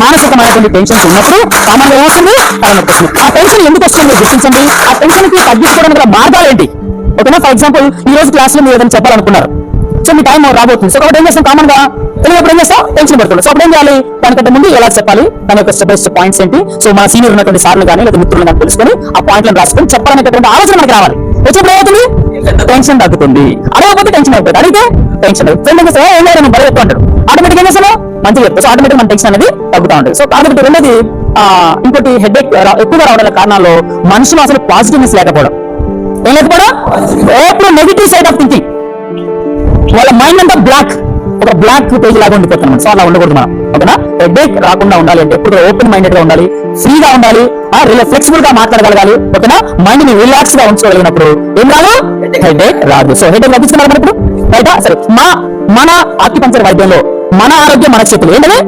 మానసికమైనటువంటి టెన్షన్స్ ఉన్నప్పుడు కామన్గా ఏమవుతుంది? తలనొప్పి వస్తుంది. ఆ టెన్షన్ ఎందుకు వస్తుంది గుర్తించండి. ఆ టెన్షన్ కి తగ్గించుకోవడానికి గల మార్గాలు ఏంటి? ఓకేనా? ఫర్ ఎగ్జాంపుల్ ఈ రోజు క్లాస్ లో మీరు ఏదైనా చెప్పాలనుకున్నారు, సో మీ టైం రాబోతుంది. సో కాబట్టి ఏం చేస్తాం? కామన్ గా తెలియప్పుడు ఏం చేస్తాం? టెన్షన్ పడుతుంది. సో అప్పుడు ఏం చేయాలి? దానికంటే ముందు ఎలా చెప్పాలి, దాని యొక్క స్టెప్ బై స్టెప్ పాయింట్స్ ఏంటి, సో మన సీనియర్ ఉన్నటువంటి సార్లు కానీ లేదా మిత్రులు కానీ తెలుసుకొని ఆ పాయింట్లను రాసుకొని చెప్పాలనేటువంటి ఆలోచన మనకి రావాలి. వచ్చినప్పుడు ఏమవుతుంది? టెన్షన్ తగ్గుతుంది. అడగకపోతే టెన్షన్ అయిపోతుంది, అడిగితే టెన్షన్ ఫ్రెండ్ ఏం లేదు బయట చెప్తూ ఉంటాడు, ఆటోమేటిక్ ఏం చేస్తాను మంచిగా చెప్తాను. సో ఆటోమేటిక్ మన టెన్షన్ అనేది తగ్గుతూ ఉంటుంది. సో కాబట్టి రెండోది ఇంకోటి హెడేక్ ఎక్కువగా రావడానికి కారణాల్లో మనుషులు అసలు పాజిటివ్నెస్ లేకపోవడం. ఏం లేకపోవడం? ఎప్పుడు నెగిటివ్ సైడ్ ఆఫ్ థింకింగ్. వాళ్ళ మైండ్ అంతా ఒక బ్లాక్ పేజ్ లాగా ఉండిపోతున్నాం. సో అలా ఉండకూడదు మనం. ఓకేనా? హెడేక్ రాకుండా ఉండాలి అంటే ఎప్పుడు ఓపెన్ మైండెడ్ గా ఉండాలి, ఫ్రీగా ఉండాలి, ఫ్లెక్సిబుల్ గా మాట్లాడగలగాలి. ఓకేనా? మైండ్ ని రిలాక్స్ గా ఉంచుకోగలిగినప్పుడు ఏం రాదు? హెడేక్ రాదు. సో హెడేక్ తగ్గిస్తున్నారు ఇప్పుడు రైటా? సరే, మన ఆక్యుపంక్చర్ వైద్యంలో మన ఆరోగ్యం మన చేతులు. ఏంటది?